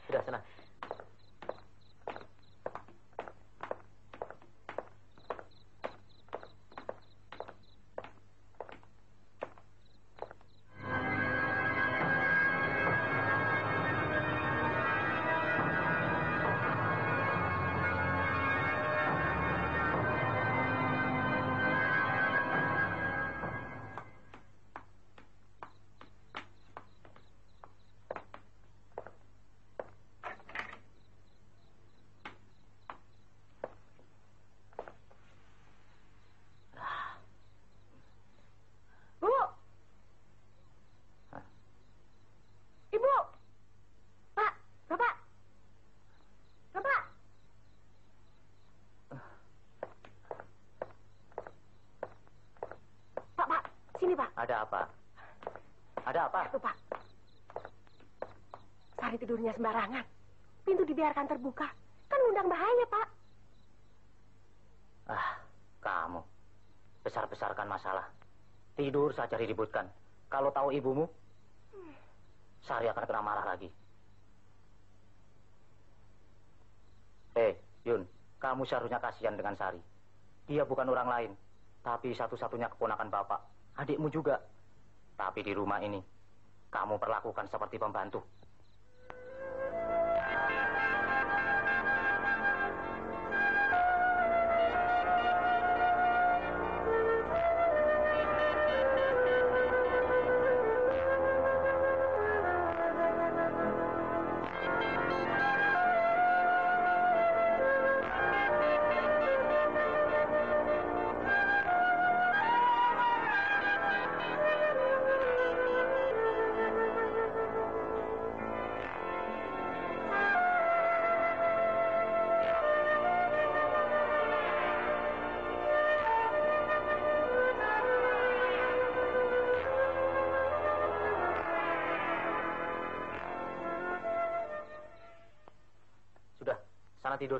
Sudah senang. Sini, Pak. Ada apa? Ada apa? Itu, Pak. Sari tidurnya sembarangan. Pintu dibiarkan terbuka. Kan undang bahaya, Pak. Kamu. Besar-besarkan masalah. Tidur saja diributkan. Kalau tahu ibumu, Sari akan kena marah lagi. Yun, kamu seharusnya kasihan dengan Sari. Dia bukan orang lain, tapi satu-satunya keponakan bapak. Adikmu juga. Tapi di rumah ini, kamu perlakukan seperti pembantu. Sana tidur.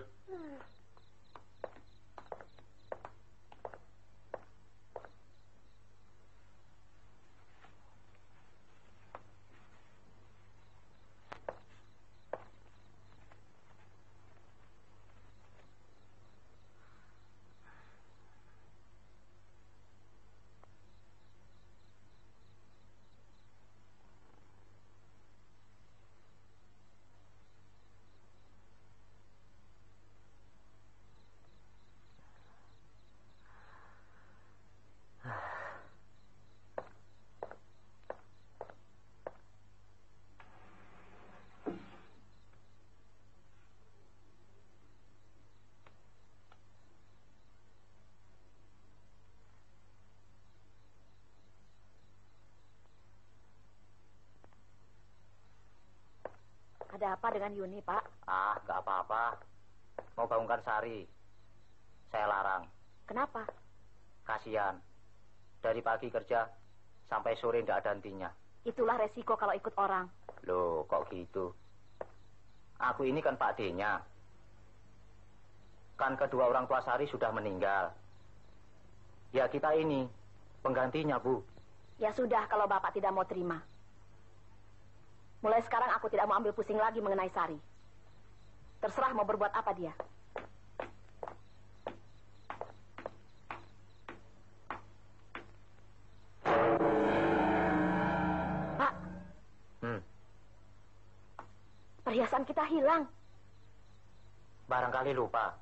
Ada apa dengan Yuni, Pak? Ah, nggak apa-apa. Mau bangunkan Sari. Saya larang. Kenapa? Kasihan. Dari pagi kerja sampai sore tidak ada hentinya. Itulah resiko kalau ikut orang. Loh, kok gitu? Aku ini kan Pak D-nya. Kan kedua orang tua Sari sudah meninggal. Ya kita ini penggantinya, Bu. Ya sudah, kalau Bapak tidak mau terima. Mulai sekarang aku tidak mau ambil pusing lagi mengenai Sari. Terserah mau berbuat apa dia. Pak. Perhiasan kita hilang. Barangkali lupa.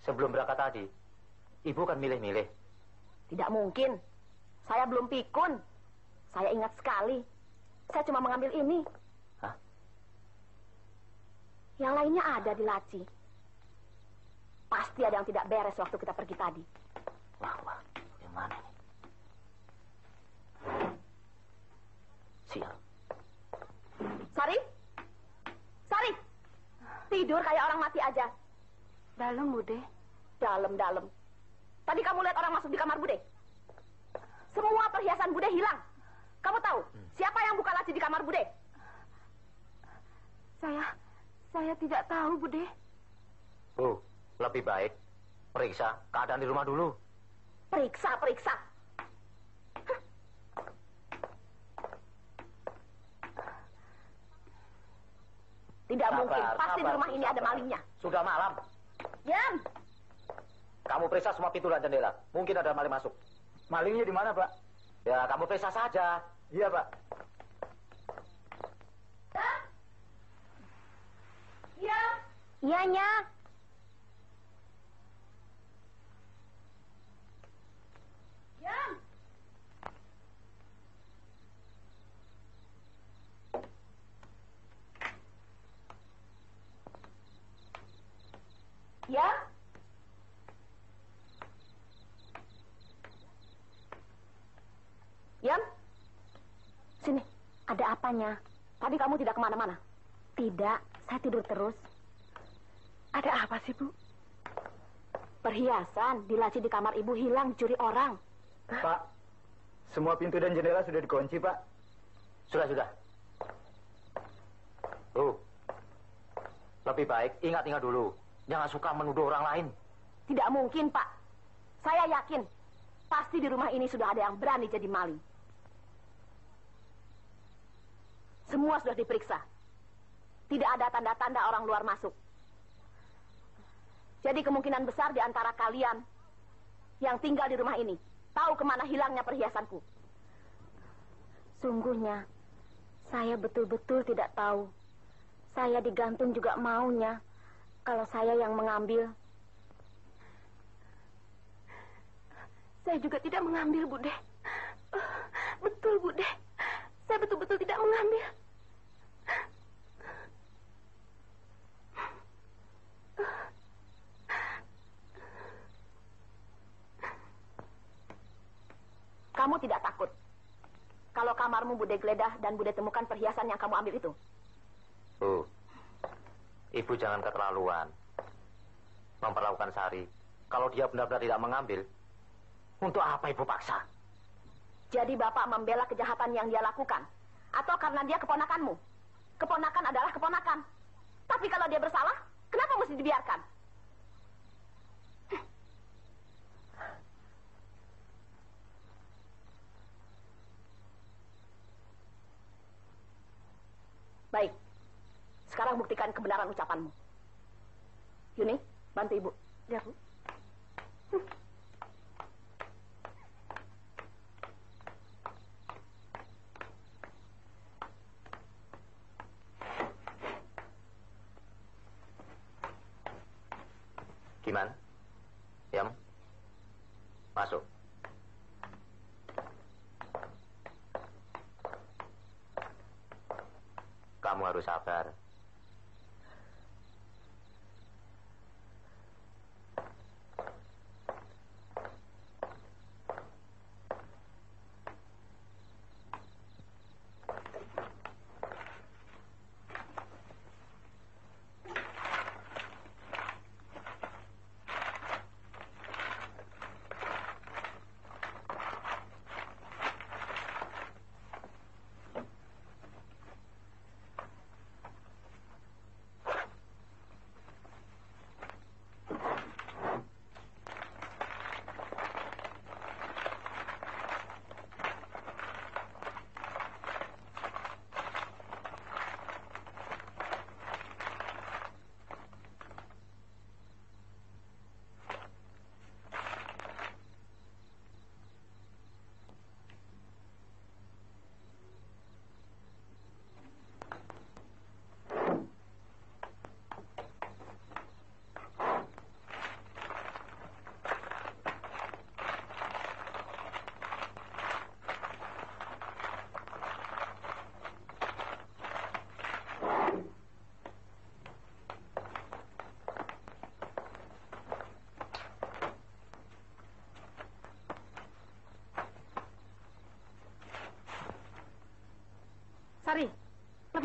Sebelum berangkat tadi, Ibu kan milih-milih. Tidak mungkin. Saya belum pikun. Saya ingat sekali. Saya cuma mengambil ini. Hah? Yang lainnya ada di laci. Pasti ada yang tidak beres waktu kita pergi tadi. Wah, bagaimana ini? Sial. Sari? Sari! Tidur kayak orang mati aja. Dalam, Bude. Dalam. Tadi kamu lihat orang masuk di kamar Bude? Semua perhiasan Bude hilang. Kamu tahu siapa yang buka laci di kamar Bude? Saya tidak tahu, Bude. Bu, lebih baik periksa keadaan di rumah dulu. Periksa. Tidak mungkin. Pasti di rumah ini ada malingnya. Sudah malam. Diam. Kamu periksa semua pintu dan jendela. Mungkin ada maling masuk. Malingnya di mana, Pak? Ya, kamu periksa saja. Iya, Pak. Iya. Iyanya. Diam. Ya. Yam, sini. Ada apanya? Tadi kamu tidak kemana-mana. Tidak, saya tidur terus. Ada apa sih, Bu? Perhiasan di laci di kamar ibu hilang dicuri orang. Pak, semua pintu dan jendela sudah dikunci, Pak. Sudah. Tuh. Lebih baik ingat-ingat dulu. Jangan suka menuduh orang lain. Tidak mungkin, Pak. Saya yakin. Pasti di rumah ini sudah ada yang berani jadi maling. Semua sudah diperiksa. Tidak ada tanda-tanda orang luar masuk. Jadi kemungkinan besar di antara kalian yang tinggal di rumah ini tahu kemana hilangnya perhiasanku. Sungguhnya, saya betul-betul tidak tahu. Saya digantung juga maunya. Kalau saya yang mengambil. Saya juga tidak mengambil, Bude. Betul, Bude. Saya betul-betul tidak mengambil. Kamu tidak takut kalau kamarmu Bude geledah dan Bude temukan perhiasan yang kamu ambil itu? Bu, Ibu jangan keterlaluan memperlakukan Sari. Kalau dia benar-benar tidak mengambil, untuk apa Ibu paksa? Jadi Bapak membela kejahatan yang dia lakukan? Atau karena dia keponakanmu? Keponakan adalah keponakan. Tapi kalau dia bersalah, kenapa mesti dibiarkan? Baik. Sekarang buktikan kebenaran ucapanmu. Yuni, bantu Ibu. Ya, Bu. Gimana? Yam? Masuk. Kamu harus sabar.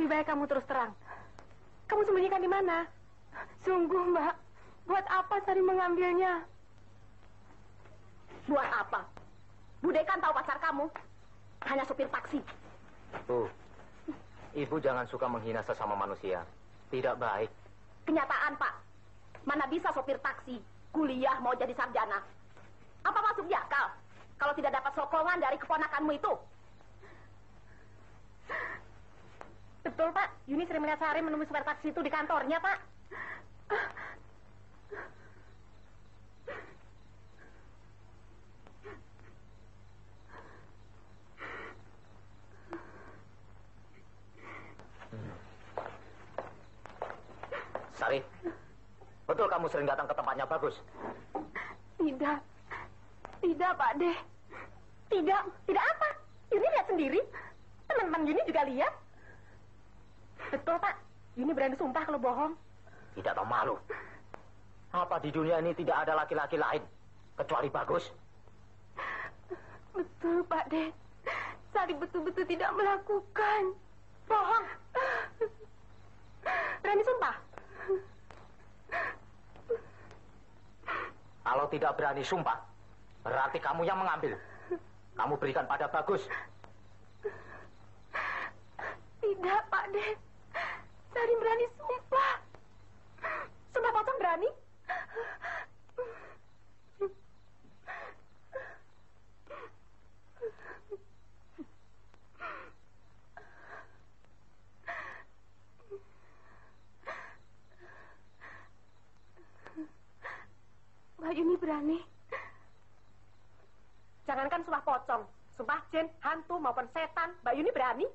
Lebih baik kamu terus terang. Kamu sembunyikan di mana? Sungguh, Mbak. Buat apa Sari mengambilnya? Buat apa? Bude kan tahu pacar kamu. Hanya supir taksi. Bu, Ibu jangan suka menghina sesama manusia. Tidak baik. Kenyataan, Pak. Mana bisa sopir taksi kuliah mau jadi sarjana? Apa masuk di akal kalau tidak dapat sokongan dari keponakanmu itu? Betul, Pak. Yuni sering melihat Sari menemui supir taksi itu di kantornya, Pak. Sari, betul kamu sering datang ke tempatnya Bagus? Tidak. Tidak, Pak De. Tidak. Tidak apa? Yuni lihat sendiri. Teman-teman Yuni juga lihat. Betul, Pak. Yuni berani sumpah kalau bohong. Tidak tahu malu. Apa di dunia ini tidak ada laki-laki lain kecuali Bagus? Betul, Pak De. Sari betul-betul tidak melakukan. Bohong. Berani sumpah? Kalau tidak berani sumpah, berarti kamu yang mengambil. Kamu berikan pada Bagus. Tidak, Pak De. Sari berani sumpah. Sumpah pocong berani? Mbak Yuni berani. Jangankan sumpah pocong, sumpah jin, hantu maupun setan, Mbak Yuni berani?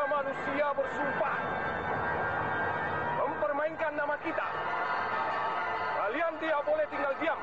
Manusia bersumpah mempermainkan nama kita. Kalian tidak boleh tinggal diam.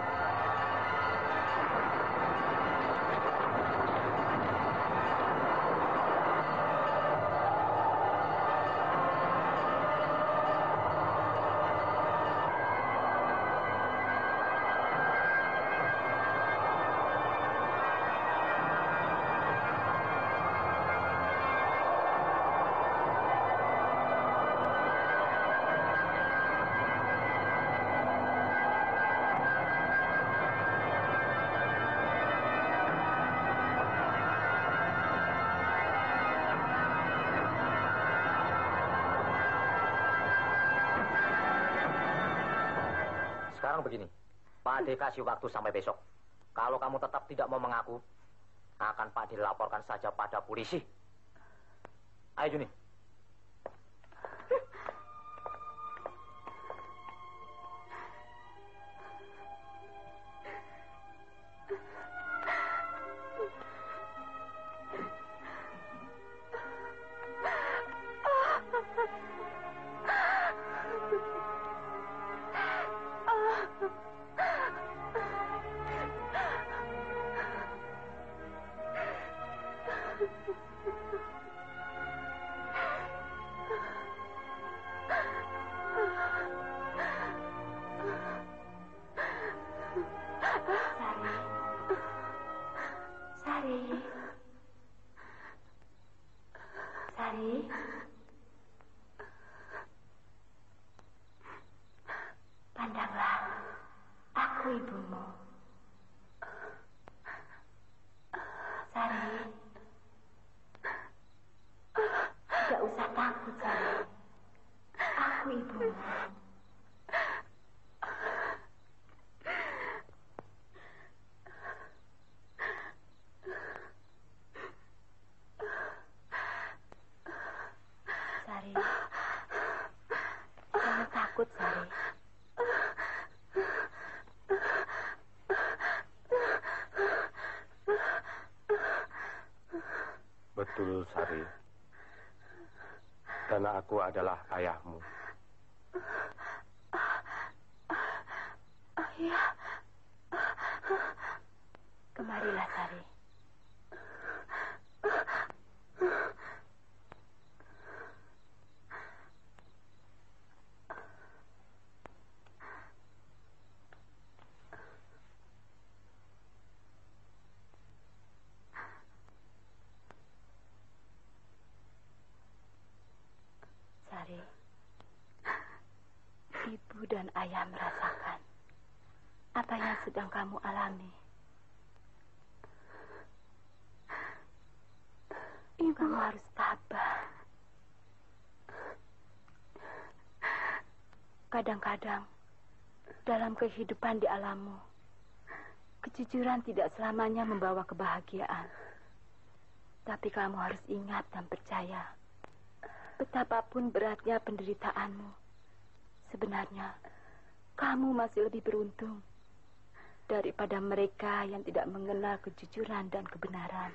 Sekarang begini, Pak Ade kasih waktu sampai besok. Kalau kamu tetap tidak mau mengaku, akan Pak Ade laporkan saja pada polisi. Ayo Juni. Sari. Pandanglah, aku ibumu. Sari. Tidak usah takut, Sari. Aku ibumu. Sari. Jangan takut, Sari. Betul, Sari. Karena aku adalah ayahmu. Ayah. Kemarilah, Sari. Sari, ibu dan ayah merasakan apa yang sedang kamu alami. Ibu, kamu harus tabah. Kadang-kadang dalam kehidupan di alammu, kejujuran tidak selamanya membawa kebahagiaan. Tapi kamu harus ingat dan percaya, betapapun beratnya penderitaanmu, sebenarnya kamu masih lebih beruntung daripada mereka yang tidak mengenal kejujuran dan kebenaran.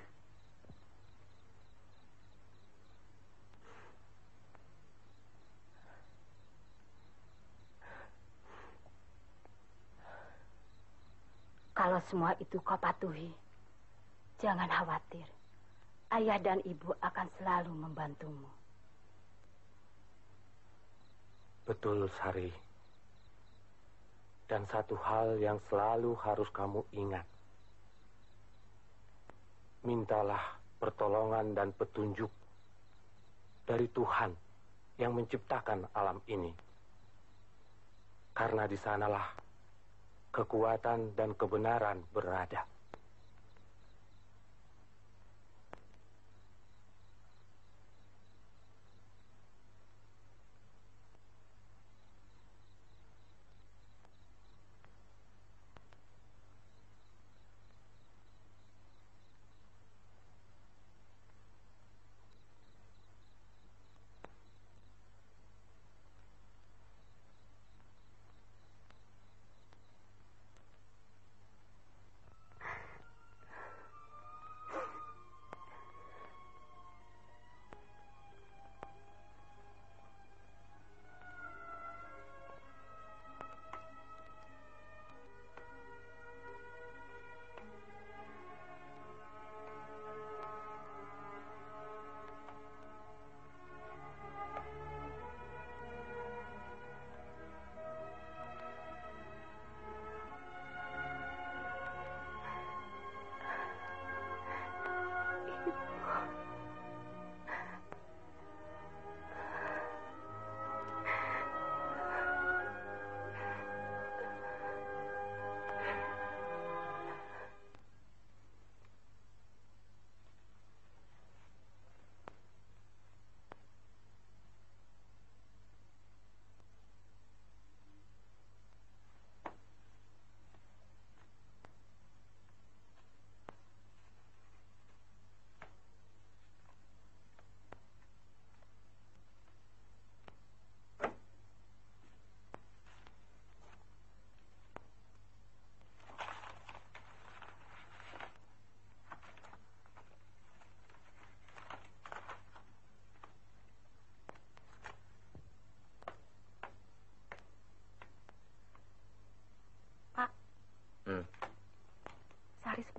Kalau semua itu kau patuhi, jangan khawatir. Ayah dan ibu akan selalu membantumu. Betul, Sari. Dan satu hal yang selalu harus kamu ingat. Mintalah pertolongan dan petunjuk dari Tuhan yang menciptakan alam ini. Karena di sanalah kekuatan dan kebenaran berada.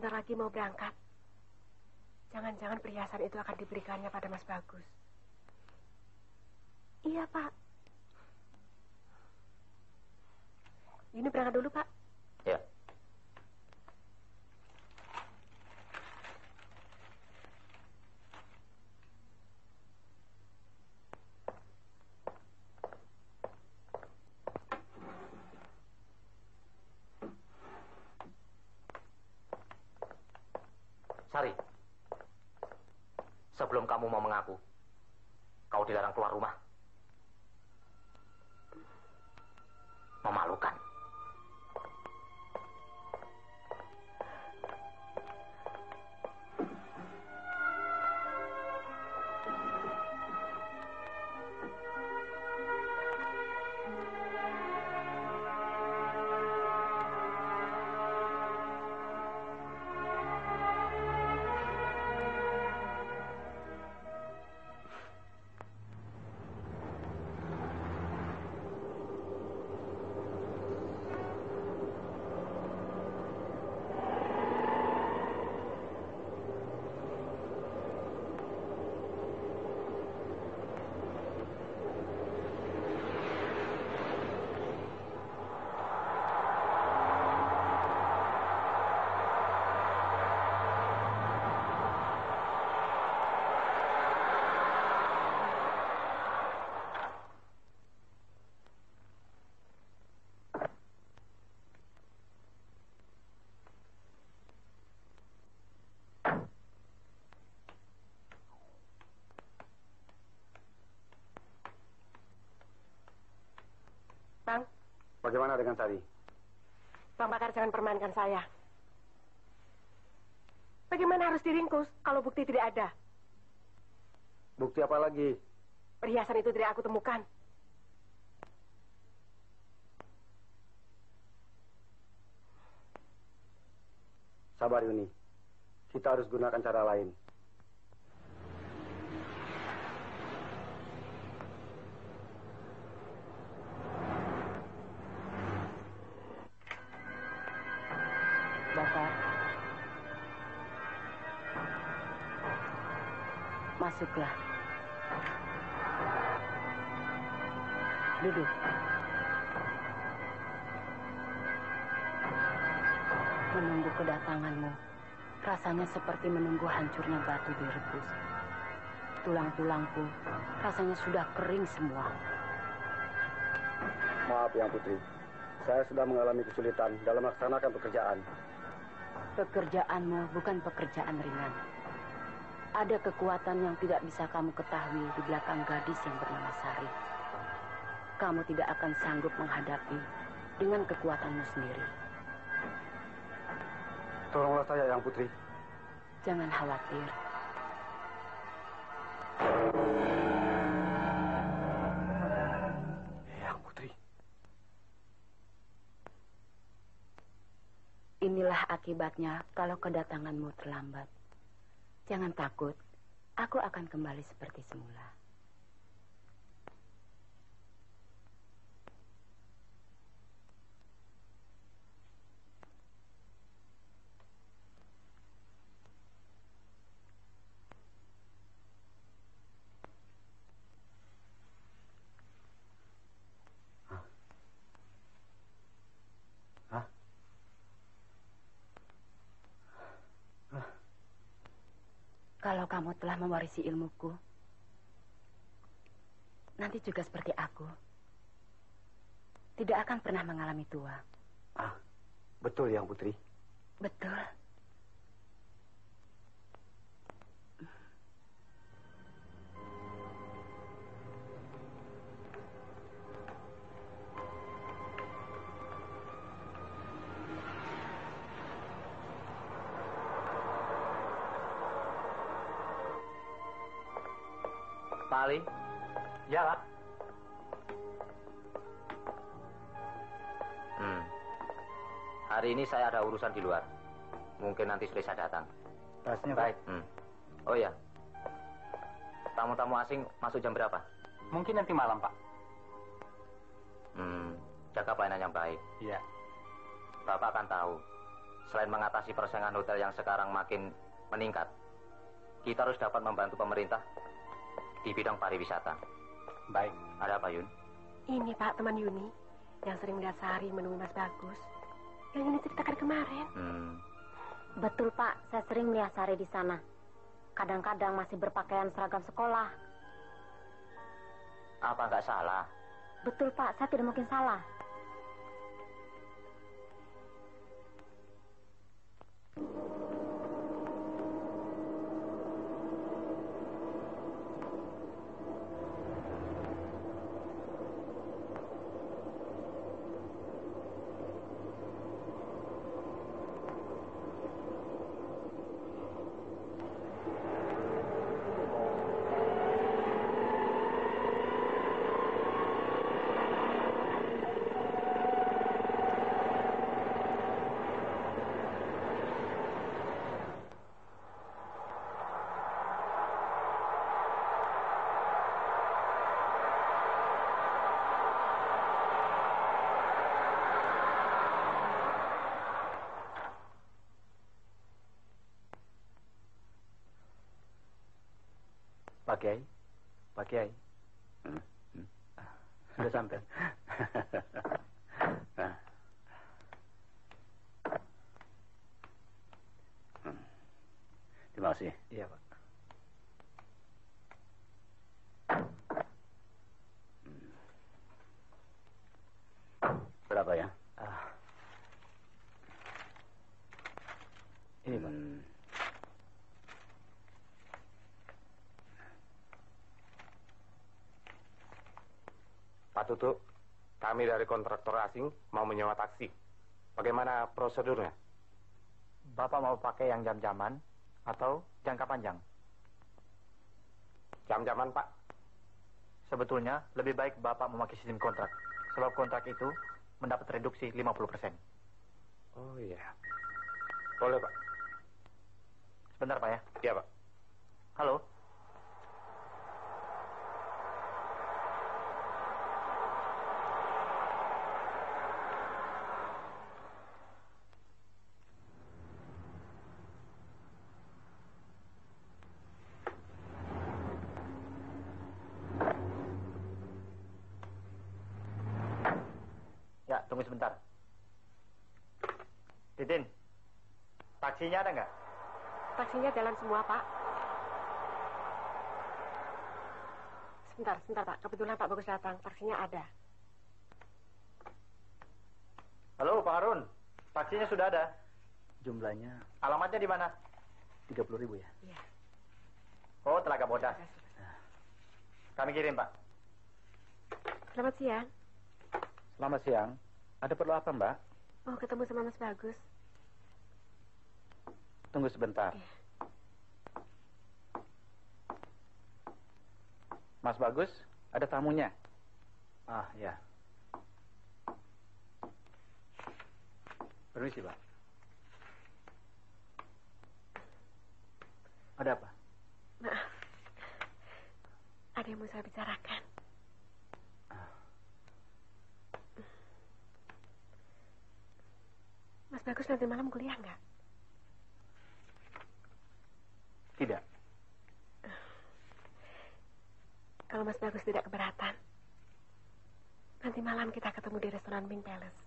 sebentar lagi mau berangkat. Jangan-jangan perhiasan itu akan diberikannya pada Mas Bagus. Iya, Pak. Ini berangkat dulu, Pak. Ya. Sari, sebelum kamu mau mengaku, kau dilarang keluar rumah. Memalukan. Bang, Bagaimana dengan Sari? Bang Bakar jangan permainkan saya. Bagaimana harus diringkus kalau bukti tidak ada? Bukti apa lagi? Perhiasan itu tidak aku temukan. Sabar, Yuni. Kita harus gunakan cara lain. Bakar. Masuklah. Duduk. Menunggu kedatanganmu, rasanya seperti menunggu hancurnya batu direbus. Tulang-tulangku rasanya sudah kering semua. Maaf, Yang Putri. Saya sudah mengalami kesulitan dalam melaksanakan pekerjaan. Pekerjaanmu bukan pekerjaan ringan. Ada kekuatan yang tidak bisa kamu ketahui di belakang gadis yang bernama Sari. Kamu tidak akan sanggup menghadapi dengan kekuatanmu sendiri. Tolonglah saya, Yang Putri. Jangan khawatir. Yang Putri. Inilah akibatnya kalau kedatanganmu terlambat. Jangan takut, aku akan kembali seperti semula. Kalau kamu telah mewarisi ilmuku, nanti juga seperti aku. Tidak akan pernah mengalami tua. Betul, Yang Putri. Betul. Pak Ali? Ya, Pak. Hari ini saya ada urusan di luar. Mungkin nanti sore saya datang. Tasnya, Baik. Oh ya. Tamu-tamu asing masuk jam berapa? Mungkin nanti malam, Pak. Jaga pelayanan yang baik. Iya. Bapak akan tahu selain mengatasi persaingan hotel yang sekarang makin meningkat, kita harus dapat membantu pemerintah di bidang pariwisata. Baik. Ada apa, Yun? Ini Pak, teman Yuni yang sering melihat Sari menemui Mas Bagus. Yang Yuni ceritakan kemarin. Betul Pak, saya sering melihat Sari di sana. Kadang-kadang masih berpakaian seragam sekolah. Apa nggak salah? Betul Pak, saya tidak mungkin salah. Pak Kiai, Pak Kiai. Sudah sampai. Terima kasih. Iya, Pak. Berapa ya? Ini, Pak. Pak Tutu, kami dari kontraktor asing mau menyewa taksi. Bagaimana prosedurnya? Bapak mau pakai yang jam-jaman atau jangka panjang? Jam-jaman, Pak. Sebetulnya lebih baik Bapak memakai sistem kontrak. Sebab kontrak itu mendapat reduksi 50%. Oh iya. Boleh, Pak. Sebentar, Pak ya. Iya, Pak. Halo? Ya, tunggu sebentar. Titin, taksinya ada nggak? Taksinya jalan semua, Pak. Sebentar, Pak. Kebetulan Pak Bagus datang. Taksinya ada. Halo, Pak Harun. Taksinya sudah ada. Jumlahnya. Alamatnya di mana? 30.000 ya? Iya. Oh, Telaga Bodas. Kami kirim, Pak. Selamat siang. Selamat siang. Ada perlu apa, Mbak? Oh, ketemu sama Mas Bagus. Tunggu sebentar. Iya. Mas Bagus, ada tamunya. Ah, ya. Permisi, Pak. Ada apa? Maaf. Ada yang mau saya bicarakan. Mas Bagus nanti malam kuliah nggak? Tidak. Kalau Mas Bagus tidak keberatan, nanti malam kita ketemu di restoran Pink Palace.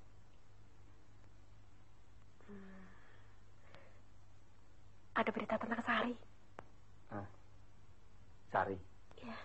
Ada berita tentang Sari. Sari. Ya.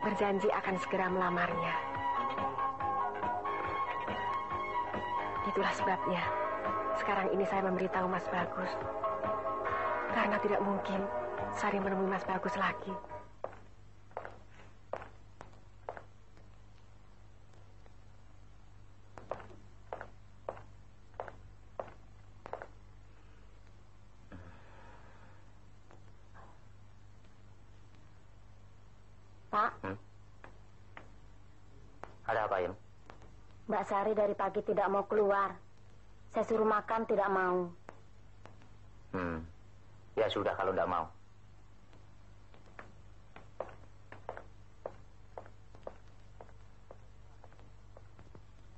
berjanji akan segera melamarnya. Itulah sebabnya sekarang ini saya memberitahu Mas Bagus. Karena tidak mungkin Sari menemui Mas Bagus lagi. Pak, Ada apa, Im? Mbak Sari dari pagi tidak mau keluar. Saya suruh makan tidak mau. Ya sudah kalau tidak mau.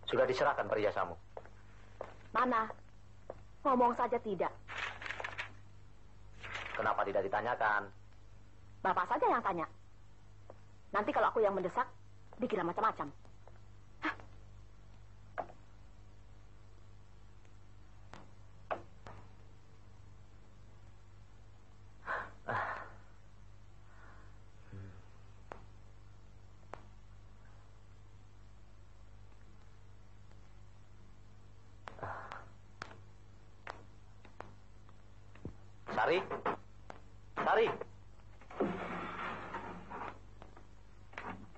Sudah diserahkan perhiasanmu. Mana? Ngomong saja tidak. Kenapa tidak ditanyakan? Bapak saja yang tanya. Nanti kalau aku yang mendesak, dikira macam-macam. Sari? Sari?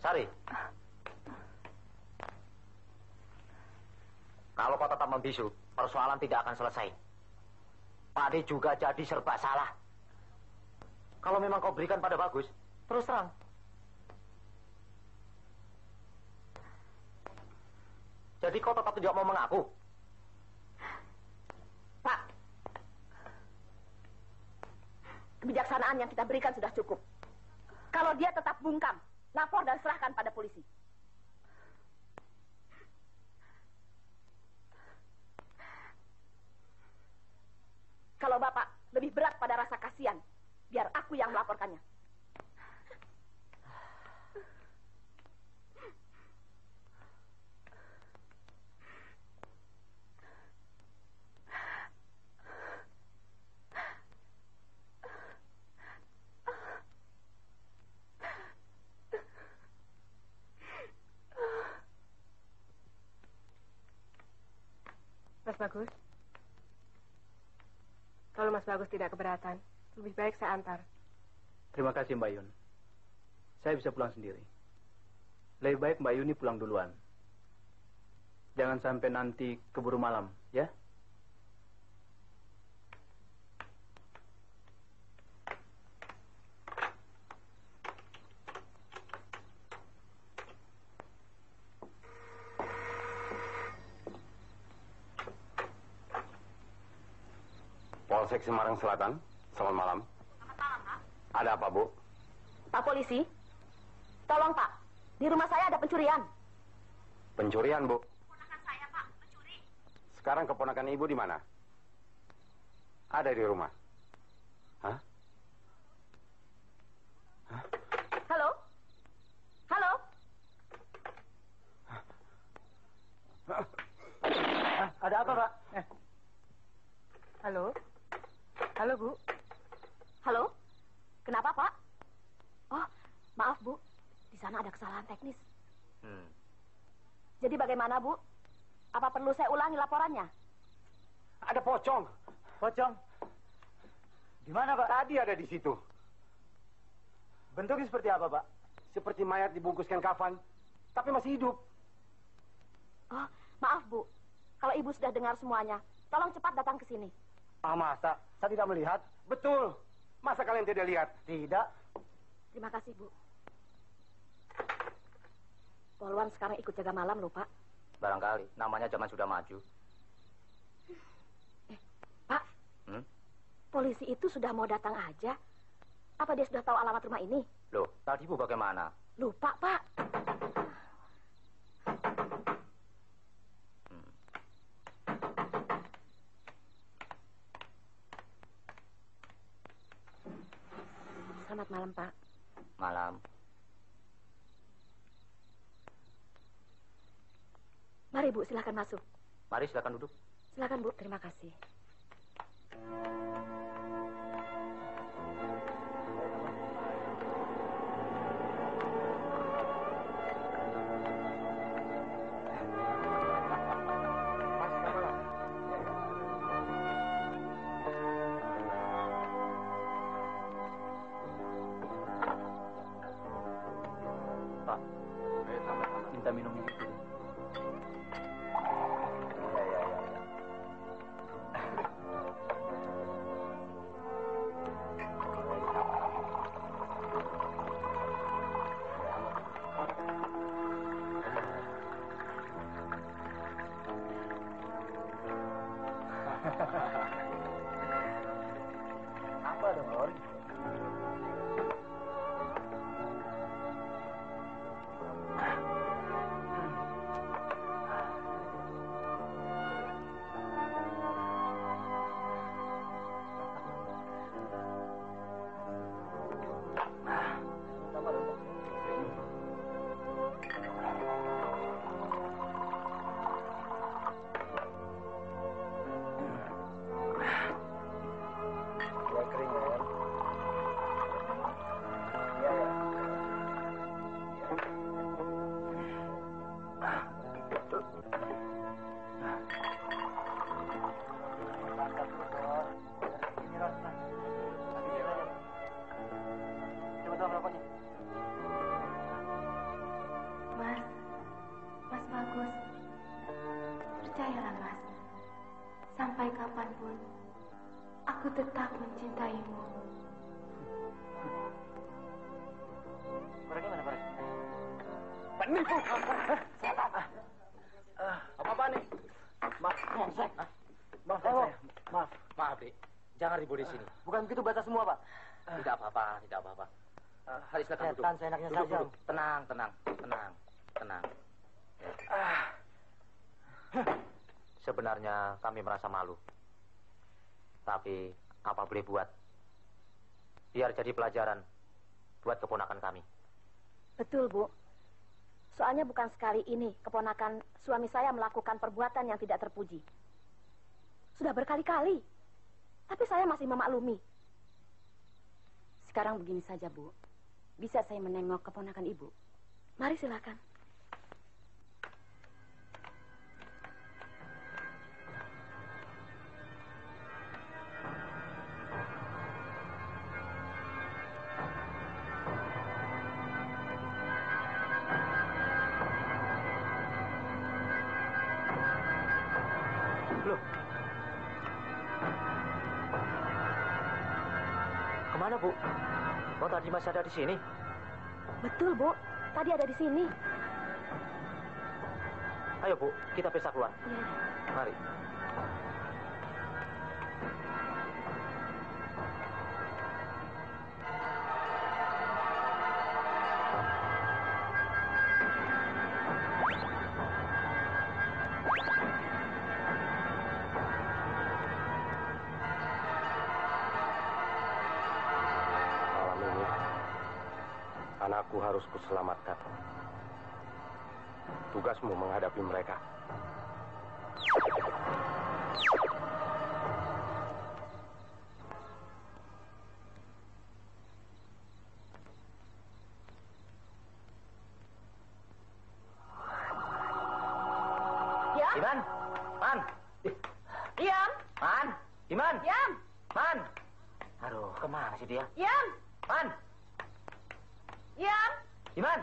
Sari? Kalau kau tetap membisu, persoalan tidak akan selesai. Pak Ade juga jadi serba salah. Kalau memang kau berikan pada Bagus, terus terang. Jadi kau tetap tidak mau mengaku? Pak, kebijaksanaan yang kita berikan sudah cukup. Kalau dia tetap bungkam, lapor dan serahkan pada polisi. Kalau Bapak lebih berat pada rasa kasihan, biar aku yang melaporkannya. Mas Bagus, kalau Mas Bagus tidak keberatan, lebih baik saya antar. Terima kasih Mbak Yun. Saya bisa pulang sendiri. Lebih baik Mbak Yuni pulang duluan. Jangan sampai nanti keburu malam, ya? Polsek Semarang Selatan, selamat malam. Selamat malam, Pak. Ada apa, Bu? Pak Polisi, tolong Pak, di rumah saya ada pencurian. Pencurian, Bu. Keponakan saya, Pak, mencuri. Sekarang keponakan Ibu di mana? Ada di rumah. Hah? Hah? Halo? Halo? Ada apa, Pak? Halo? Halo, Bu. Halo? Kenapa, Pak? Oh, maaf, Bu. Di sana ada kesalahan teknis. Jadi bagaimana, Bu? Apa perlu saya ulangi laporannya? Ada pocong. Pocong. Di mana, Pak? Tadi ada di situ. Bentuknya seperti apa, Pak? Seperti mayat dibungkuskan kafan, tapi masih hidup. Oh, maaf, Bu. Kalau Ibu sudah dengar semuanya, tolong cepat datang ke sini. Ah, masa? Saya tidak melihat. Betul. Masa kalian tidak lihat? Tidak. Terima kasih, Bu. Poluan sekarang ikut jaga malam, loh, Pak. Barangkali, namanya zaman sudah maju. Pak, polisi itu sudah mau datang aja. Apa dia sudah tahu alamat rumah ini? Loh, tadi Bu bagaimana? Lupa, Pak. Selamat malam, Pak. Malam. Mari, Bu, silakan masuk. Mari silakan duduk. Silakan, Bu. Terima kasih. Apa dong? Mas Bagus, percayalah Mas, sampai kapanpun aku tetap mencintaimu. Orangnya mana, Pak? Penipu! Apa-apa nih? Maaf saya. Maaf. Maaf, Dek. Jangan ribut di sini. Bukan begitu batas semua, Pak. Tidak apa-apa, tidak apa-apa. Haris, silakan duduk. Seenaknya saja. Duduk. Tenang. Sebenarnya kami merasa malu. Tapi apa boleh buat? Biar jadi pelajaran buat keponakan kami. Betul, Bu. Soalnya bukan sekali ini keponakan suami saya melakukan perbuatan yang tidak terpuji. Sudah berkali-kali. Tapi saya masih memaklumi. Sekarang begini saja, Bu. Bisa saya menengok keponakan Ibu? Mari silakan. Loh. Kemana, Bu? Oh, tadi masih ada di sini. Betul, Bu. Tadi ada di sini. Ayo, Bu, kita pisah keluar. Iya. Mari. Anakku harus kuselamatkan. Tugasmu menghadapi mereka. Ya? Iman! Man! Diam! Man! Iman! Diam! Man! Aduh, kemana sih dia? Diam! Man! Diam! Iman!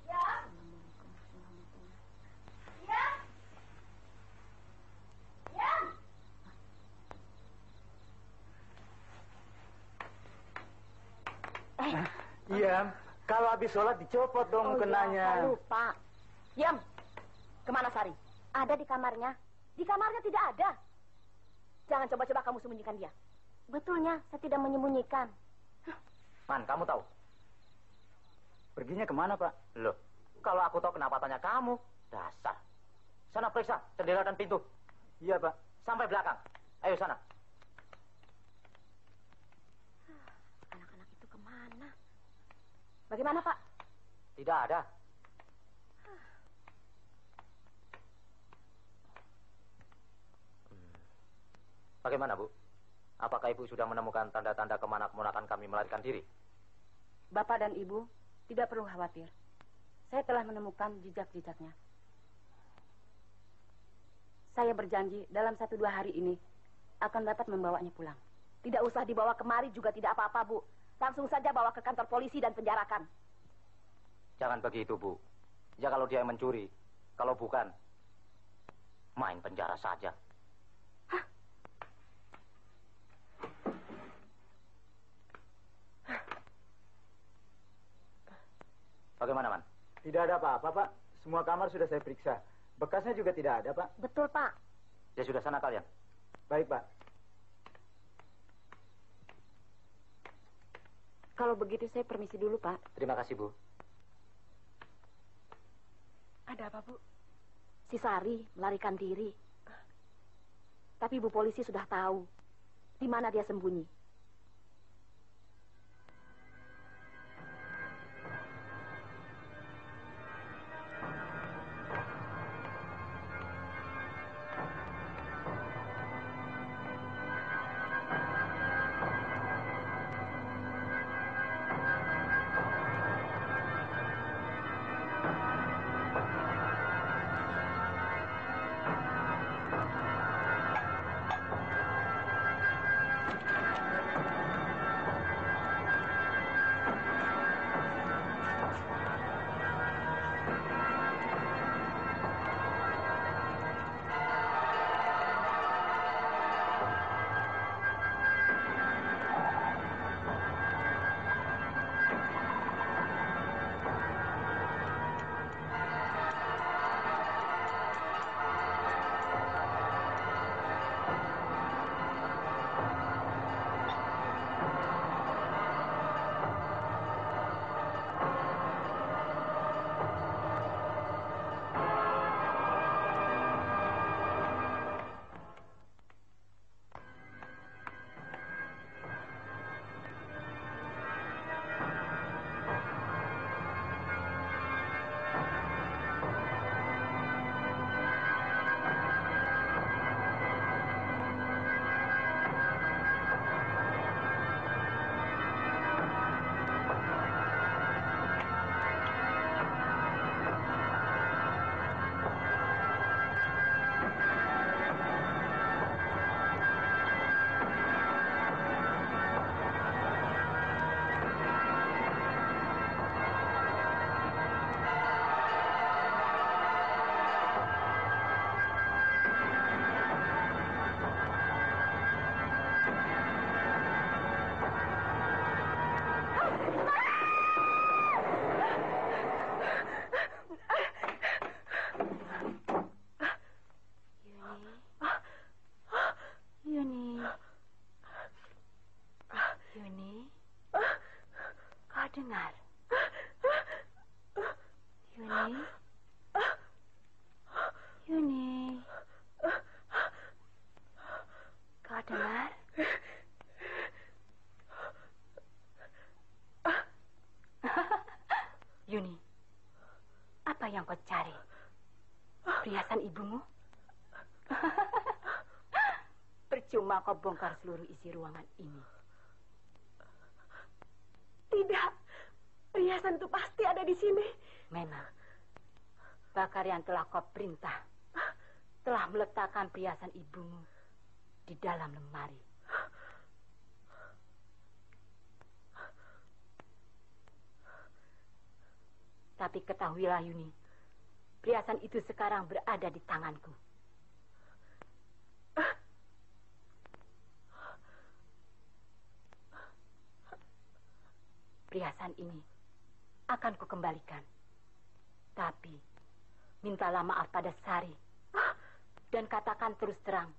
Diam! Diam! Diam! Iya, kalau habis sholat dicopot dong Ya, kenanya. lupa. Diam. Kemana Sari? Ada di kamarnya. Di kamarnya tidak ada. Jangan coba-coba kamu sembunyikan dia. Betulnya, saya tidak menyembunyikan. Man, kamu tahu? Perginya kemana, Pak? Loh, kalau aku tahu kenapa tanya kamu. Dasar. Sana periksa jendela dan pintu. Iya, Pak. Sampai belakang. Ayo sana. Anak-anak itu kemana? Bagaimana, Pak? Tidak ada. Bagaimana, Bu? Apakah Ibu sudah menemukan tanda-tanda kemana keponakan kami melarikan diri? Bapak dan Ibu tidak perlu khawatir. Saya telah menemukan jejak-jejaknya. Saya berjanji dalam 1-2 hari ini akan dapat membawanya pulang. Tidak usah dibawa kemari juga tidak apa-apa, Bu. Langsung saja bawa ke kantor polisi dan penjarakan. Jangan begitu, Bu. Ya kalau dia yang mencuri. Kalau bukan, main penjara saja. Bagaimana, Man? Tidak ada apa-apa, Pak. Semua kamar sudah saya periksa. Bekasnya juga tidak ada, Pak. Betul, Pak. Ya sudah, sana kalian. Baik, Pak. Kalau begitu saya permisi dulu, Pak. Terima kasih, Bu. Ada apa, Bu? Si Sari melarikan diri. Tapi Bu polisi sudah tahu di mana dia sembunyi. Yuni, kau dengar? Yuni, Yuni, kau dengar? Yuni, apa yang kau cari? Perhiasan ibumu? Percuma kau bongkar seluruh isi ruangan ini. Tidak, perhiasan itu pasti ada di sini. Memang, Bakar yang telah kau perintah telah meletakkan perhiasan ibumu di dalam lemari. Tapi ketahuilah Yuni, perhiasan itu sekarang berada di tanganku. Perhiasan ini akan kukembalikan. Tapi mintalah maaf pada Sari dan katakan terus terang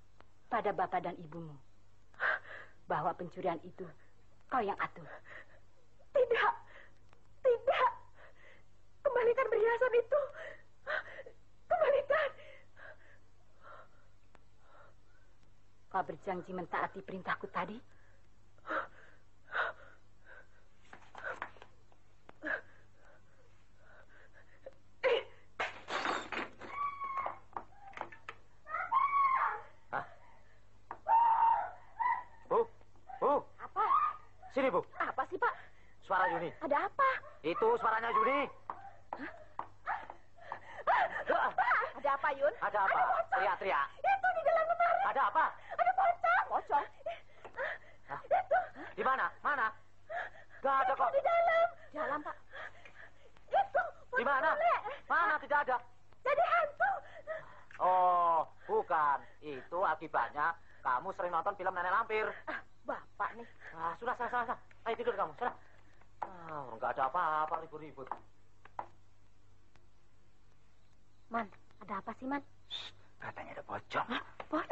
pada bapak dan ibumu bahwa pencurian itu kau yang atur. Tidak, tidak. Kembalikan perhiasan itu. Kembalikan. Kau berjanji mentaati perintahku tadi? Sini, Bu. Apa sih, Pak? Suara Yuni. Ada apa? Itu suaranya Yuni. Ada apa, Yun? Ada apa? Teriak-teriak. Itu di dalam lemari. Ada apa? Ada pocong. Pocong? Itu. Di mana? Mana? Gak ada kok. Di dalam. Dalam, Pak. Itu. Di mana? Mana? Tidak ada. Jadi hantu. Oh, bukan. Itu akibatnya kamu sering nonton film nenek lampir. Bapak nih. Ah, sudah. Ayo tidur kamu, sudah. Nggak ada apa-apa, ribut-ribut. Man, ada apa sih, Man? Katanya ada pocong. Pocong?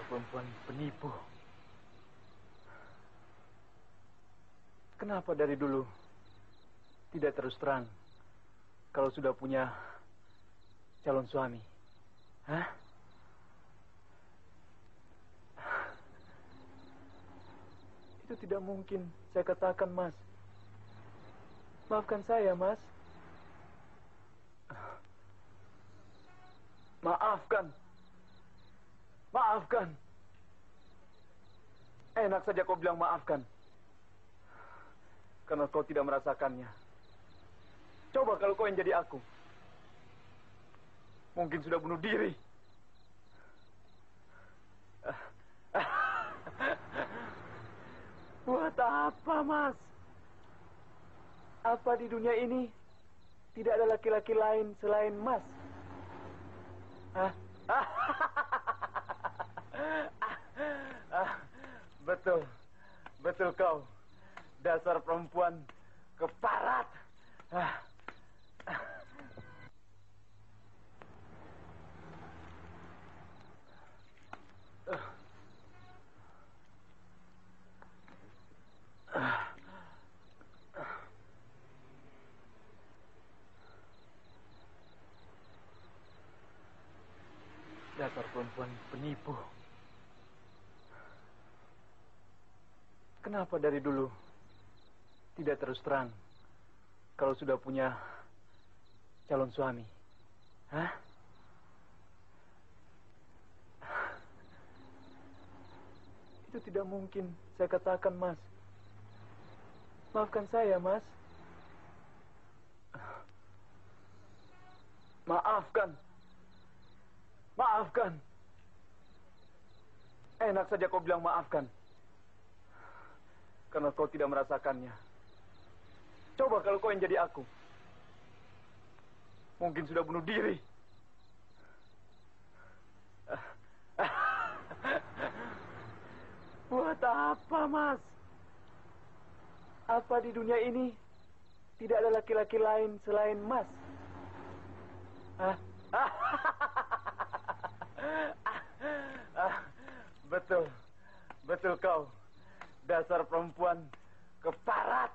perempuan penipu. Kenapa dari dulu tidak terus terang kalau sudah punya calon suami? Hah? Itu tidak mungkin saya katakan, Mas. Maafkan saya, Mas. Maafkan. Maafkan. Enak saja kau bilang maafkan. Karena kau tidak merasakannya. Coba kalau kau yang jadi aku. Mungkin sudah bunuh diri. Buat apa, Mas? Apa di dunia ini tidak ada laki-laki lain selain Mas? Hah? Betul. Betul kau. Dasar perempuan keparat. Dasar perempuan penipu. Kenapa dari dulu tidak terus terang kalau sudah punya calon suami? Hah? Itu tidak mungkin saya katakan, Mas. Maafkan saya, Mas. Maafkan. Maafkan. Enak saja kau bilang maafkan. Karena kau tidak merasakannya. Coba kalau kau yang jadi aku. Mungkin sudah bunuh diri. Buat apa, Mas? Apa di dunia ini tidak ada laki-laki lain selain Mas? Betul. Betul kau. Dasar perempuan keparat.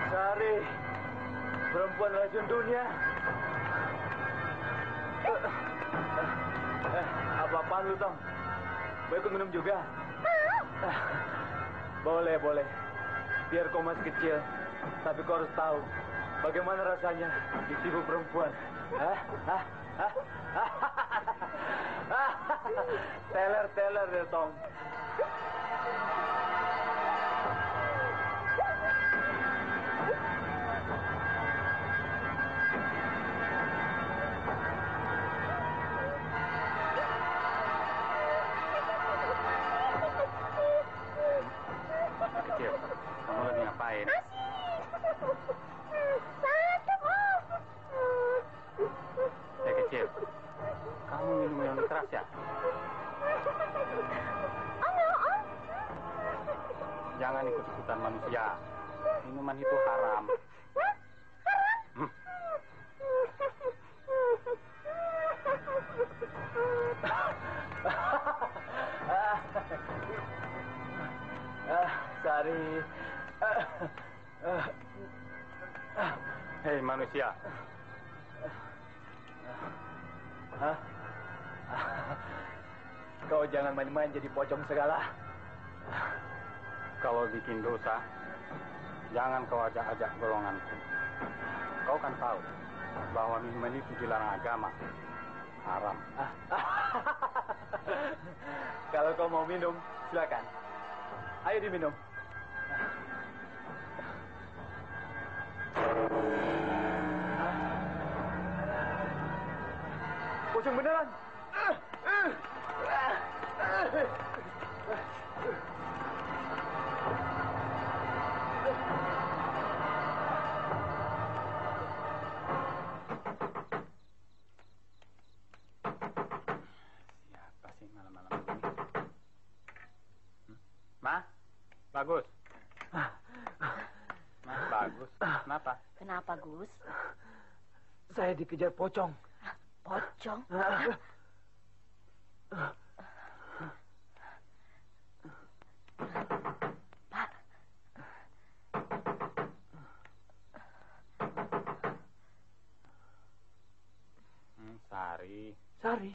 Sari, perempuan racun dunia. Apa-apaan lu, Tom? Mau ikut minum juga? Boleh, boleh. Biar kau masih kecil, tapi kau harus tahu bagaimana rasanya ditipu perempuan. Teler deh, Tom. Kecil, kamu lagi ngapain? Kecil, kamu minum yang keras ya? Jangan ikut-ikutan manusia. Minuman itu haram. Sari. Hei manusia. Hah? Kau jangan main-main jadi pocong segala. Kalau bikin dosa, jangan kau ajak-ajak golonganku. Kau kan tahu bahwa minuman itu dilarang agama. Haram. Kalau kau mau minum, silakan. Ayo diminum. Pocong beneran. Siapa sih malam-malam ini? Bagus. Mas Bagus, kenapa? Kenapa, Gus? Saya dikejar pocong. Pocong? Pak. Sari. Sari.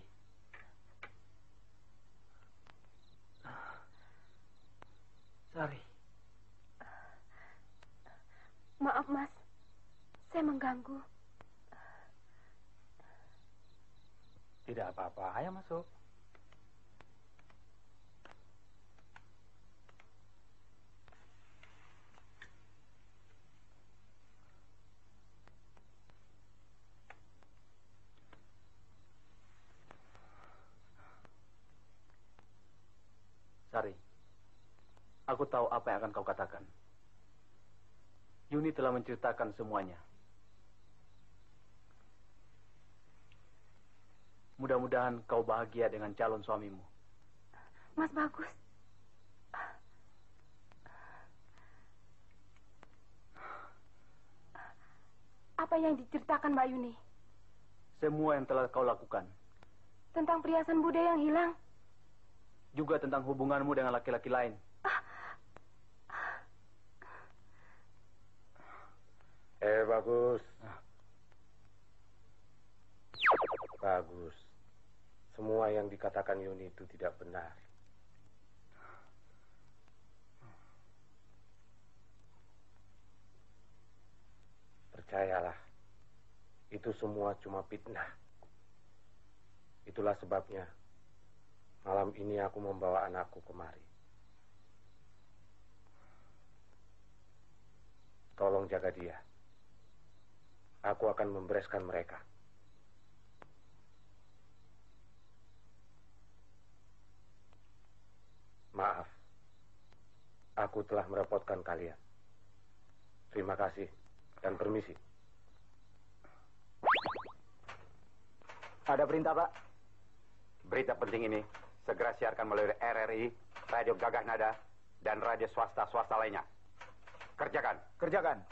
Sari. Maaf, Mas. Saya mengganggu. Tidak apa-apa, ayo masuk. Sari, aku tahu apa yang akan kau katakan. Yuni telah menceritakan semuanya. Mudah-mudahan kau bahagia dengan calon suamimu. Mas Bagus. Apa yang diceritakan Mbak Yuni? Semua yang telah kau lakukan. Tentang perhiasan Bude yang hilang. Juga tentang hubunganmu dengan laki-laki lain. Bagus. Bagus. Semua yang dikatakan Yuni itu tidak benar. Percayalah, itu semua cuma fitnah. Itulah sebabnya malam ini aku membawa anakku kemari. Tolong jaga dia. Aku akan membereskan mereka. Maaf, aku telah merepotkan kalian. Terima kasih dan permisi. Ada perintah, Pak? Berita penting ini segera siarkan melalui RRI, Radio Gagah Nada, dan radio swasta-swasta lainnya. Kerjakan. Kerjakan.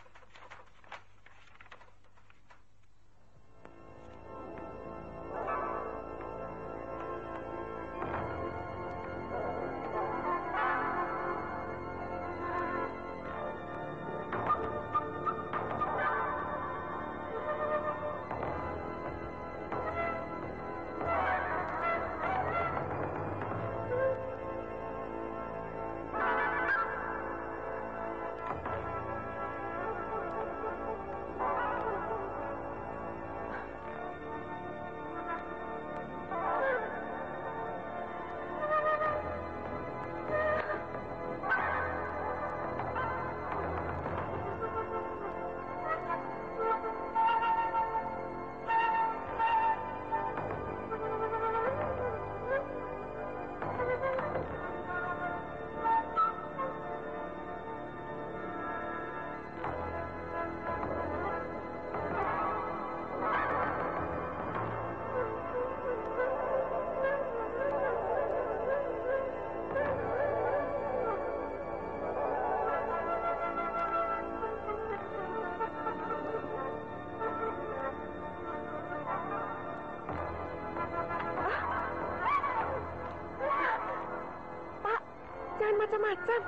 Macam-macam.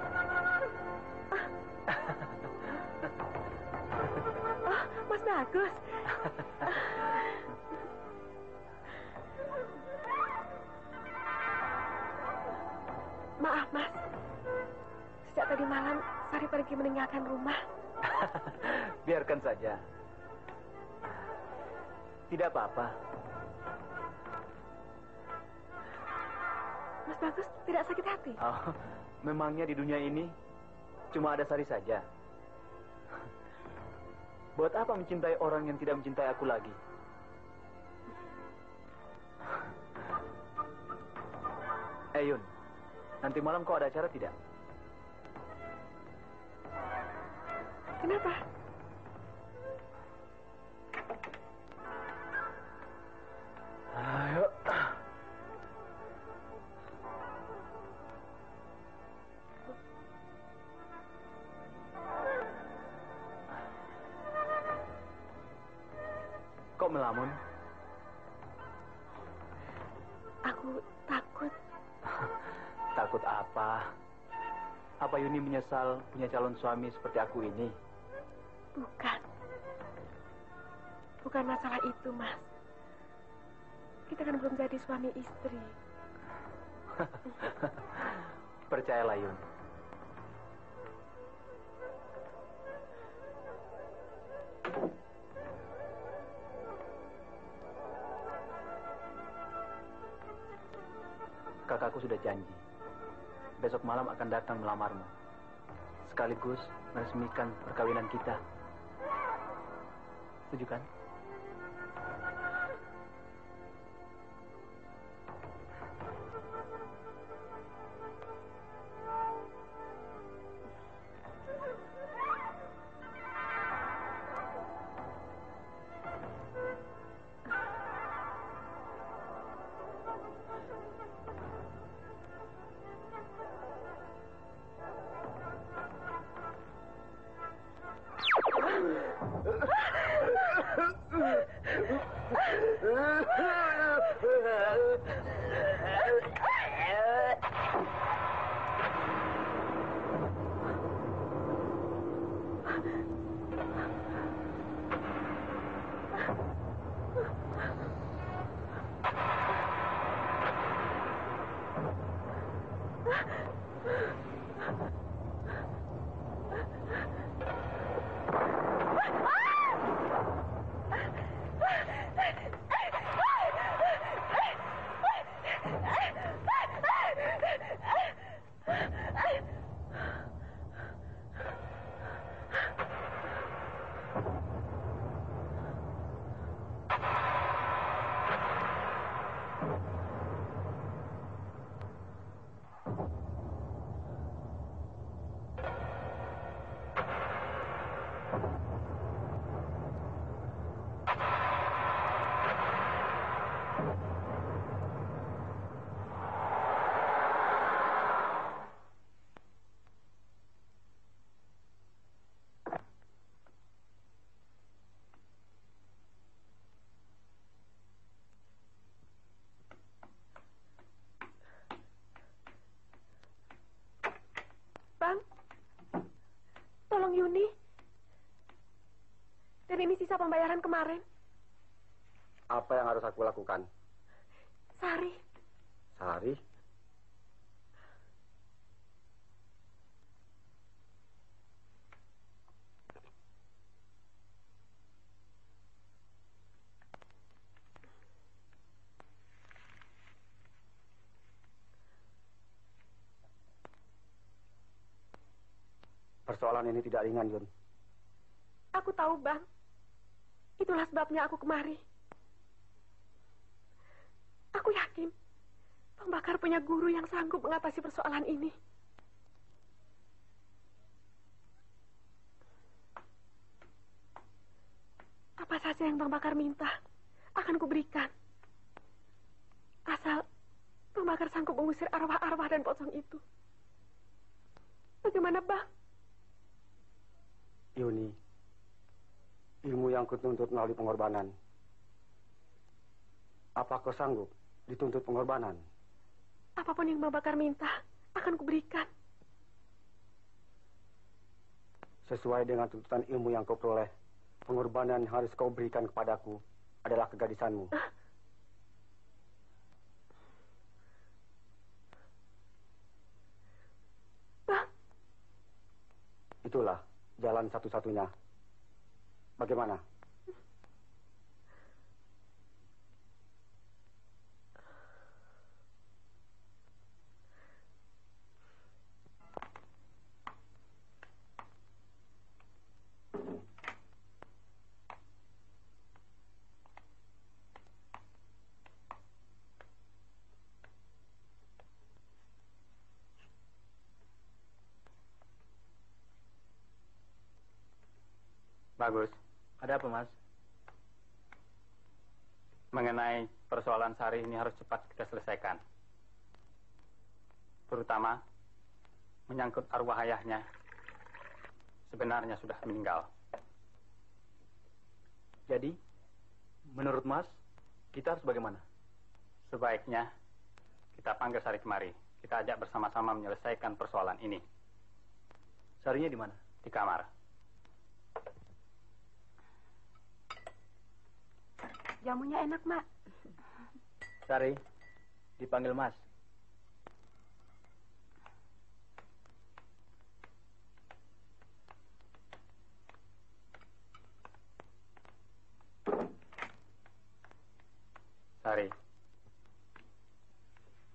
Mas Bagus. Maaf, Mas. Sejak tadi malam, Sari pergi meninggalkan rumah. Biarkan saja. Tidak apa-apa. Mas Bagus tidak sakit hati? Oh, memangnya di dunia ini cuma ada Sari saja. Buat apa mencintai orang yang tidak mencintai aku lagi? Yun, nanti malam kau ada acara tidak? Kenapa? Ayo. Kok melamun? Aku takut. Takut apa? Apa Yuni menyesal punya calon suami seperti aku ini? Bukan. Bukan masalah itu, Mas. Kita kan belum jadi suami istri. Percayalah, Yun. Kakakku sudah janji. Besok malam akan datang melamarmu. Sekaligus meresmikan perkawinan kita. Setuju kan? Bang, tolong Yuni. Dan ini sisa pembayaran kemarin. Apa yang harus aku lakukan? Sari. Sari? Persoalan ini tidak ringan, Yun. Aku tahu, Bang. Itulah sebabnya aku kemari. Aku yakin Bang Bakar punya guru yang sanggup mengatasi persoalan ini. Apa saja yang Bang Bakar minta akan kuberikan. Asal Bang Bakar sanggup mengusir arwah-arwah dan pocong itu. Bagaimana, Bang? Yuni, ilmu yang kutuntut melalui pengorbanan. Apa kau sanggup dituntut pengorbanan? Apapun yang Bang Bakar minta, akan kuberikan. Sesuai dengan tuntutan ilmu yang kau peroleh, pengorbanan yang harus kau berikan kepadaku adalah kegadisanmu. Bang. Itulah jalan satu-satunya. Bagaimana? Bagus. Ada apa, Mas? Mengenai persoalan Sari ini harus cepat kita selesaikan. Terutama menyangkut arwah ayahnya. Sebenarnya sudah meninggal. Jadi, Menurut Mas, kita harus bagaimana? Sebaiknya kita panggil Sari kemari. Kita ajak bersama-sama menyelesaikan persoalan ini. Sarinya di mana? Di kamar. Jamunya enak, Mak. Sari, dipanggil Mas. Sari,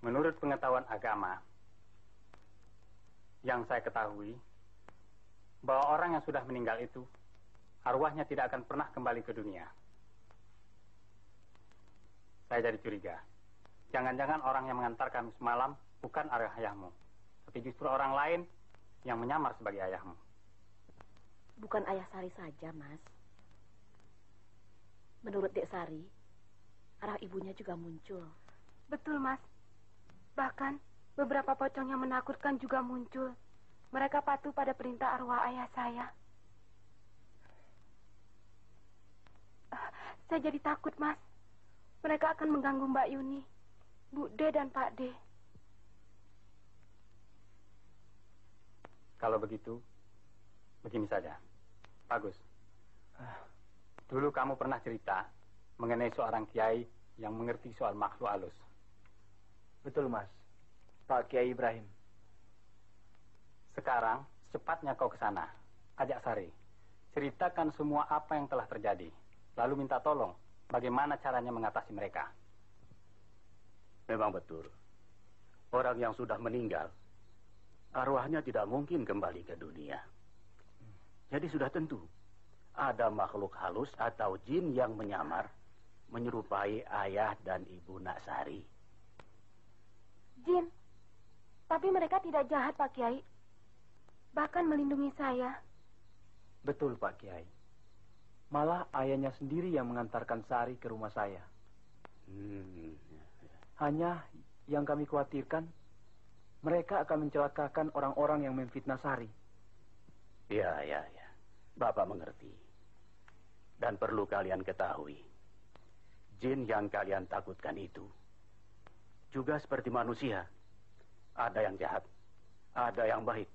menurut pengetahuan agama, yang saya ketahui, bahwa orang yang sudah meninggal itu, arwahnya tidak akan pernah kembali ke dunia. Saya jadi curiga. Jangan-jangan orang yang mengantarkan semalam bukan ayahmu, tapi justru orang lain yang menyamar sebagai ayahmu. Bukan ayah Sari saja, Mas. Menurut Dek Sari, arah ibunya juga muncul. Betul, Mas. Bahkan beberapa pocong yang menakutkan juga muncul. Mereka patuh pada perintah arwah ayah saya. Saya jadi takut, Mas. Mereka akan mengganggu Mbak Yuni, Bu D dan Pak D. Kalau begitu, begini saja. Bagus. Dulu kamu pernah cerita mengenai seorang kiai yang mengerti soal makhluk halus. Betul, Mas. Pak Kiai Ibrahim. Sekarang, secepatnya kau ke sana. Ajak Sari. Ceritakan semua apa yang telah terjadi. Lalu minta tolong bagaimana caranya mengatasi mereka. Memang betul. Orang yang sudah meninggal, arwahnya tidak mungkin kembali ke dunia. Jadi sudah tentu, ada makhluk halus atau jin yang menyamar, menyerupai ayah dan ibu Nak Sari. Jin, tapi mereka tidak jahat, Pak Kiai. Bahkan melindungi saya. Betul, Pak Kiai. Malah ayahnya sendiri yang mengantarkan Sari ke rumah saya. Hanya yang kami khawatirkan, mereka akan mencelakakan orang-orang yang memfitnah Sari. Ya. Bapak mengerti. Dan perlu kalian ketahui, jin yang kalian takutkan itu juga seperti manusia. Ada yang jahat, ada yang baik.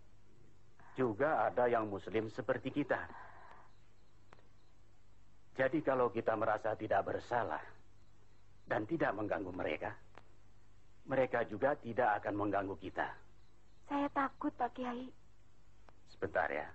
Juga ada yang muslim seperti kita. Jadi kalau kita merasa tidak bersalah dan tidak mengganggu mereka, mereka juga tidak akan mengganggu kita. Saya takut, Pak Kiai. Sebentar ya.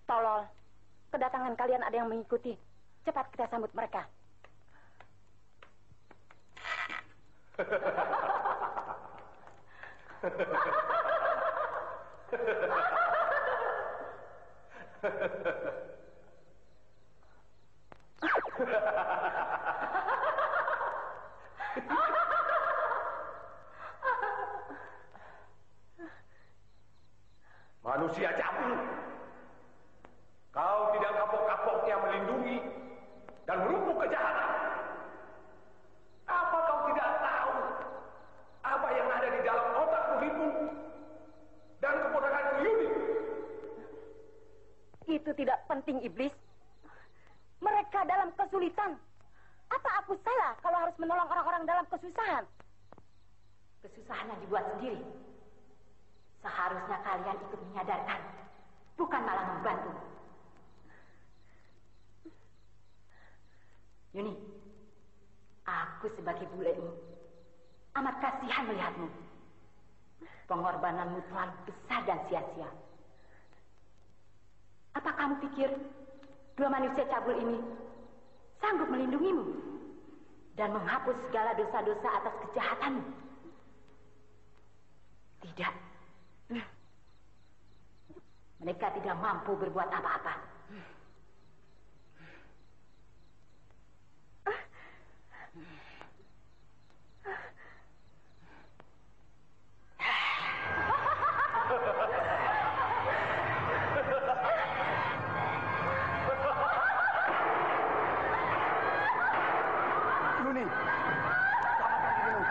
Tolol, kedatangan kalian ada yang mengikuti. Cepat kita sambut mereka. Manusia cabul. Kau tidak kapok-kapoknya melindungi dan menumpuk kejahatan. Apa kau tidak tahu apa yang ada di dalam otak muhibmu dan keponakan Yuni? Itu tidak penting, iblis. Mereka dalam kesulitan. Apa aku salah kalau harus menolong orang-orang dalam kesusahan? Kesusahan yang dibuat sendiri. Seharusnya kalian ikut menyadarkan, bukan malah membantu. Yuni, aku sebagai bulemu amat kasihan melihatmu. Pengorbananmu terlalu besar dan sia-sia. Apa kamu pikir dua manusia cabul ini sanggup melindungimu dan menghapus segala dosa-dosa atas kejahatanmu? Tidak. Mereka tidak mampu berbuat apa-apa. Yuni, selamatkan dirimu.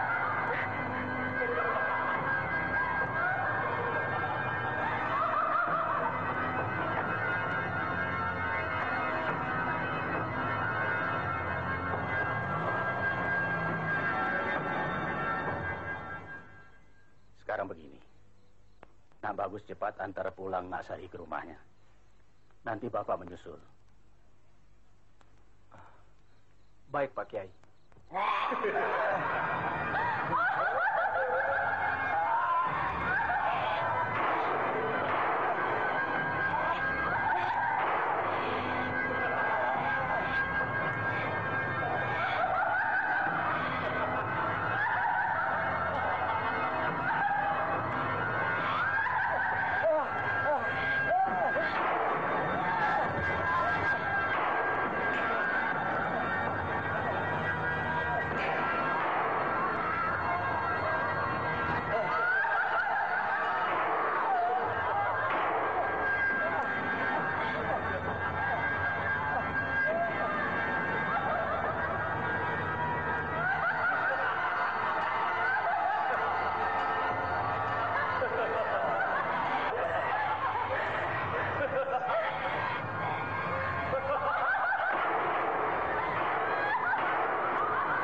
Sekarang begini. Nah, bagus cepat antar pulang Nak Sari ke rumahnya. Nanti Bapak menyusul. Baik, Pak Kiai.